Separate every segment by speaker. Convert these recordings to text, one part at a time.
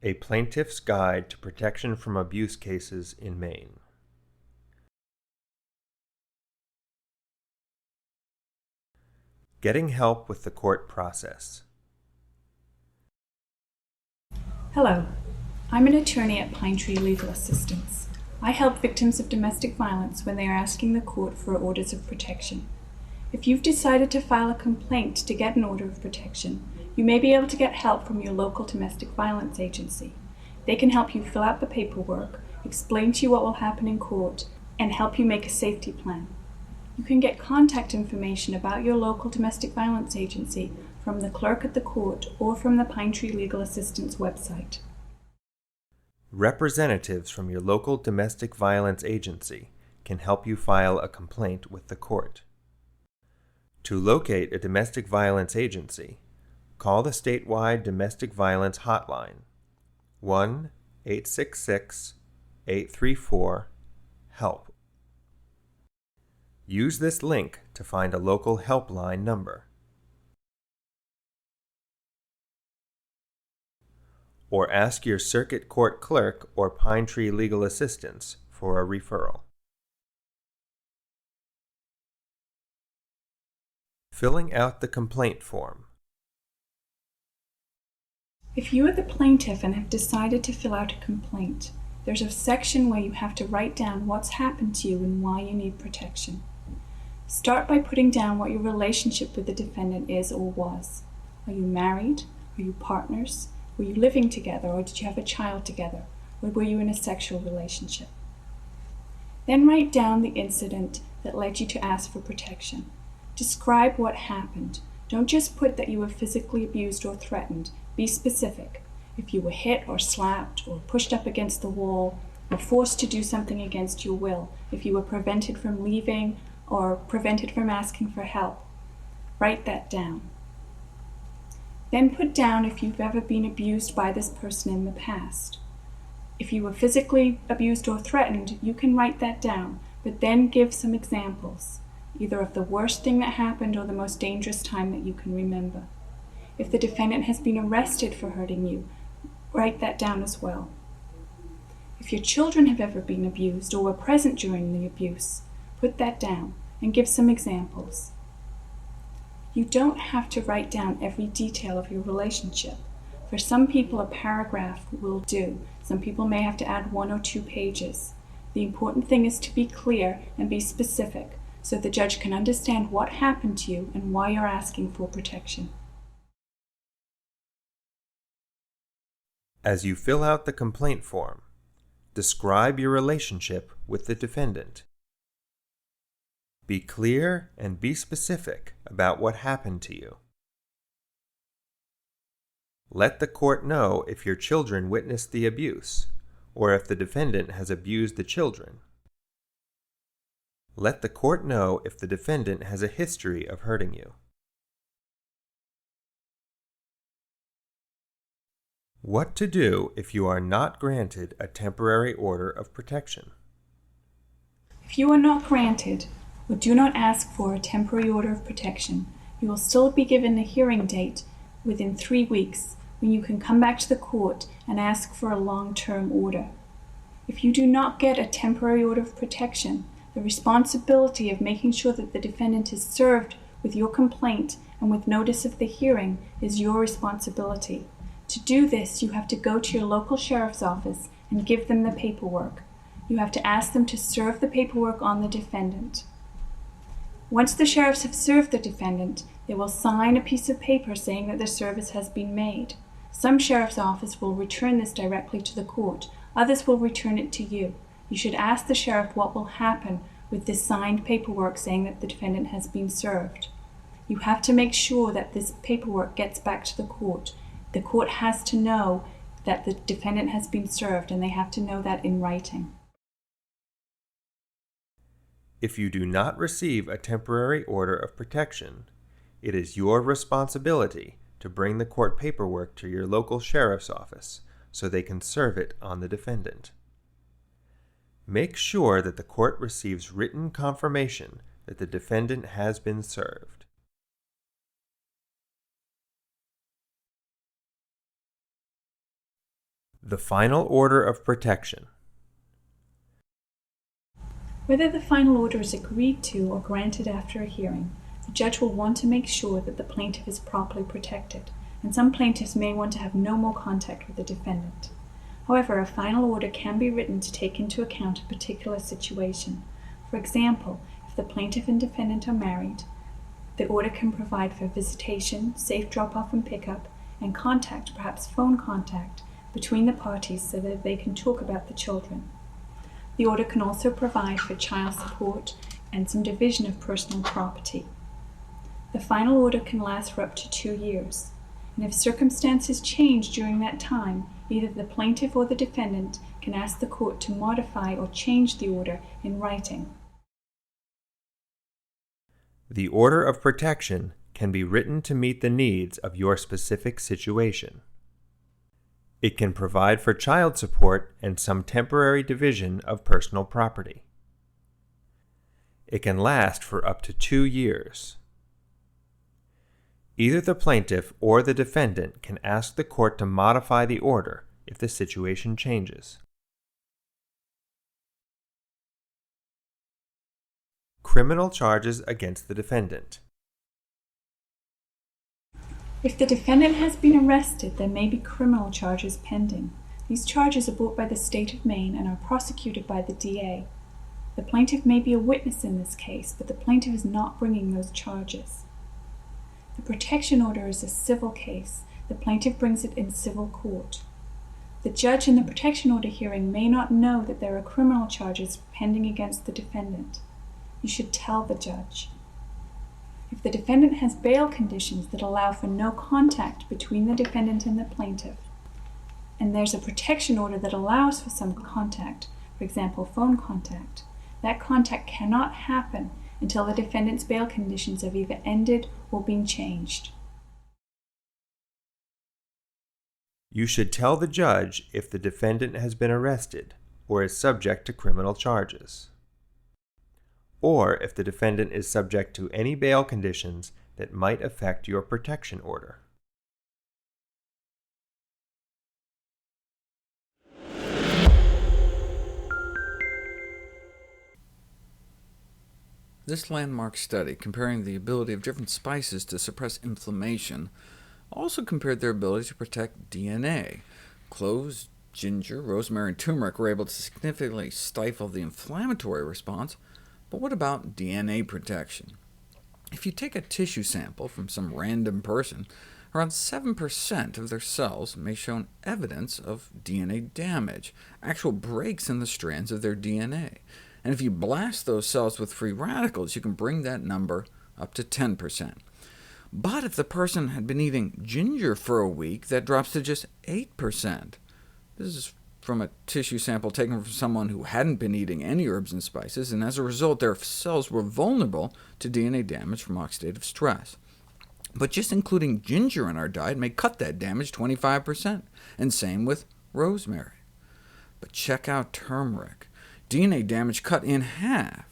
Speaker 1: A Plaintiff's Guide to Protection from Abuse Cases in Maine. Getting help with the court process.
Speaker 2: Hello, I'm an attorney at Pine Tree Legal Assistance. I help victims of domestic violence when they are asking the court for orders of protection. If you've decided to file a complaint to get an order of protection, you may be able to get help from your local domestic violence agency. They can help you fill out the paperwork, explain to you what will happen in court, and help you make a safety plan. You can get contact information about your local domestic violence agency from the clerk at the court or from the Pine Tree Legal Assistance website.
Speaker 1: Representatives from your local domestic violence agency can help you file a complaint with the court. To locate a domestic violence agency, call the statewide domestic violence hotline 1-866-834-HELP. Use this link to find a local helpline number. Or ask your circuit court clerk or Pine Tree Legal Assistance for a referral. Filling out the complaint form.
Speaker 2: If you are the plaintiff and have decided to fill out a complaint, there's a section where you have to write down what's happened to you and why you need protection. Start by putting down what your relationship with the defendant is or was. Are you married? Are you partners? Were you living together, or did you have a child together? Or were you in a sexual relationship? Then write down the incident that led you to ask for protection. Describe what happened. Don't just put that you were physically abused or threatened. Be specific. If you were hit or slapped or pushed up against the wall or forced to do something against your will, if you were prevented from leaving or prevented from asking for help, write that down. Then put down if you've ever been abused by this person in the past. If you were physically abused or threatened, you can write that down, but then give some examples, either of the worst thing that happened or the most dangerous time that you can remember. If the defendant has been arrested for hurting you, write that down as well. If your children have ever been abused or were present during the abuse, put that down and give some examples. You don't have to write down every detail of your relationship. For some people, a paragraph will do. Some people may have to add 1 or 2 pages. The important thing is to be clear and be specific so the judge can understand what happened to you and why you're asking for protection.
Speaker 1: As you fill out the complaint form, describe your relationship with the defendant. Be clear and be specific about what happened to you. Let the court know if your children witnessed the abuse, or if the defendant has abused the children. Let the court know if the defendant has a history of hurting you. What to do if you are not granted a temporary order of protection.
Speaker 2: If you are not granted or do not ask for a temporary order of protection, you will still be given a hearing date within 3 weeks when you can come back to the court and ask for a long-term order. If you do not get a temporary order of protection, the responsibility of making sure that the defendant is served with your complaint and with notice of the hearing is your responsibility. To do this, you have to go to your local sheriff's office and give them the paperwork. You have to ask them to serve the paperwork on the defendant. Once the sheriffs have served the defendant, they will sign a piece of paper saying that the service has been made. Some sheriff's office will return this directly to the court. Others will return it to you. You should ask the sheriff what will happen with this signed paperwork saying that the defendant has been served. You have to make sure that this paperwork gets back to the court. The court has to know that the defendant has been served, and they have to know that in writing.
Speaker 1: If you do not receive a temporary order of protection, it is your responsibility to bring the court paperwork to your local sheriff's office so they can serve it on the defendant. Make sure that the court receives written confirmation that the defendant has been served. The final order of protection.
Speaker 2: Whether the final order is agreed to or granted after a hearing, the judge will want to make sure that the plaintiff is properly protected, and some plaintiffs may want to have no more contact with the defendant. However, a final order can be written to take into account a particular situation. For example, if the plaintiff and defendant are married, the order can provide for visitation, safe drop-off and pickup, and contact, perhaps phone contact, between the parties so that they can talk about the children. The order can also provide for child support and some division of personal property. The final order can last for up to 2 years, and if circumstances change during that time, either the plaintiff or the defendant can ask the court to modify or change the order in writing.
Speaker 1: The order of protection can be written to meet the needs of your specific situation. It can provide for child support and some temporary division of personal property. It can last for up to 2 years. Either the plaintiff or the defendant can ask the court to modify the order if the situation changes. Criminal charges against the defendant.
Speaker 2: If the defendant has been arrested, there may be criminal charges pending. These charges are brought by the state of Maine and are prosecuted by the DA. The plaintiff may be a witness in this case, but the plaintiff is not bringing those charges. The protection order is a civil case. The plaintiff brings it in civil court. The judge in the protection order hearing may not know that there are criminal charges pending against the defendant. You should tell the judge. If the defendant has bail conditions that allow for no contact between the defendant and the plaintiff, and there's a protection order that allows for some contact, for example, phone contact, that contact cannot happen until the defendant's bail conditions have either ended or been changed.
Speaker 1: You should tell the judge if the defendant has been arrested or is subject to criminal charges, or if the defendant is subject to any bail conditions that might affect your protection order.
Speaker 3: This landmark study, comparing the ability of different spices to suppress inflammation, also compared their ability to protect DNA. Cloves, ginger, rosemary, and turmeric were able to significantly stifle the inflammatory response, but what about DNA protection? If you take a tissue sample from some random person, around 7% of their cells may show evidence of DNA damage, actual breaks in the strands of their DNA. And if you blast those cells with free radicals, you can bring that number up to 10%. But if the person had been eating ginger for a week, that drops to just 8%. This is from a tissue sample taken from someone who hadn't been eating any herbs and spices, and as a result their cells were vulnerable to DNA damage from oxidative stress. But just including ginger in our diet may cut that damage 25%, and same with rosemary. But check out turmeric. DNA damage cut in half.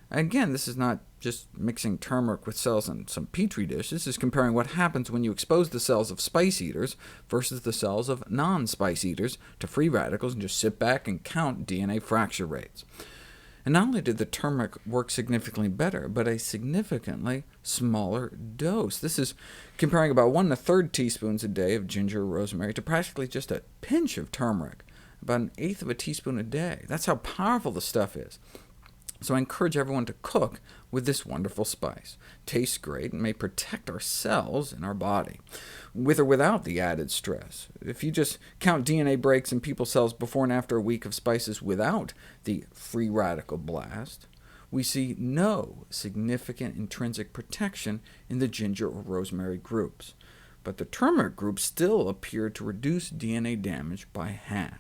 Speaker 3: Again, this is not just mixing turmeric with cells in some petri dish. This is comparing what happens when you expose the cells of spice eaters versus the cells of non-spice eaters to free radicals and just sit back and count DNA fracture rates. And not only did the turmeric work significantly better, but a significantly smaller dose. This is comparing about 1 1/3 teaspoons a day of ginger or rosemary to practically just a pinch of turmeric, about 1/8 of a teaspoon a day. That's how powerful the stuff is. So I encourage everyone to cook with this wonderful spice. Tastes great and may protect our cells in our body, with or without the added stress. If you just count DNA breaks in people's cells before and after a week of spices without the free radical blast, we see no significant intrinsic protection in the ginger or rosemary groups. But the turmeric group still appeared to reduce DNA damage by half.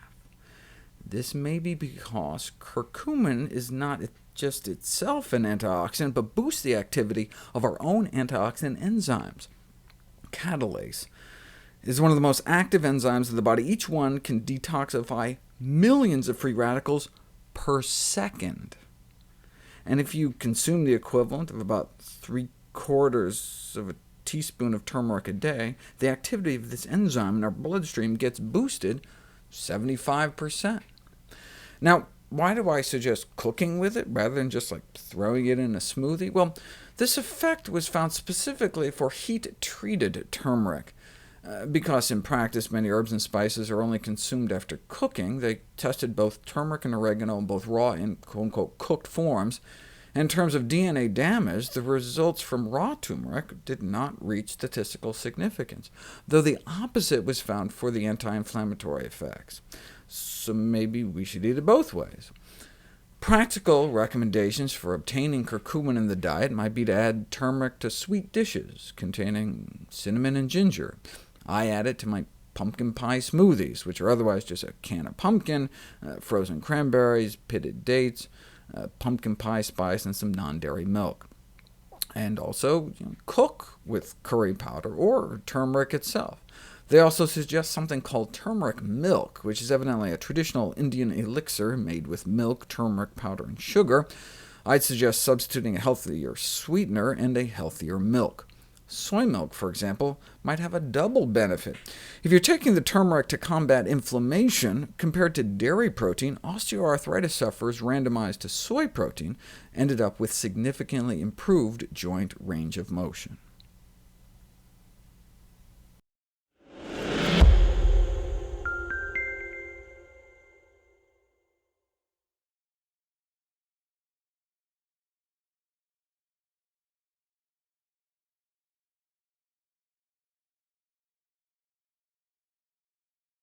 Speaker 3: This may be because curcumin is not just itself an antioxidant, but boosts the activity of our own antioxidant enzymes. Catalase is one of the most active enzymes of the body. Each one can detoxify millions of free radicals per second. And if you consume the equivalent of about 3/4 of a teaspoon of turmeric a day, the activity of this enzyme in our bloodstream gets boosted 75%. Now, why do I suggest cooking with it rather than just throwing it in a smoothie? Well, this effect was found specifically for heat-treated turmeric. Because in practice many herbs and spices are only consumed after cooking, they tested both turmeric and oregano in both raw and quote-unquote cooked forms. In terms of DNA damage, the results from raw turmeric did not reach statistical significance, though the opposite was found for the anti-inflammatory effects. So maybe we should eat it both ways. Practical recommendations for obtaining curcumin in the diet might be to add turmeric to sweet dishes containing cinnamon and ginger. I add it to my pumpkin pie smoothies, which are otherwise just a can of pumpkin, frozen cranberries, pitted dates, pumpkin pie spice, and some non-dairy milk. And also cook with curry powder or turmeric itself. They also suggest something called turmeric milk, which is evidently a traditional Indian elixir made with milk, turmeric powder, and sugar. I'd suggest substituting a healthier sweetener and a healthier milk. Soy milk, for example, might have a double benefit. If you're taking the turmeric to combat inflammation, compared to dairy protein, osteoarthritis sufferers randomized to soy protein ended up with significantly improved joint range of motion.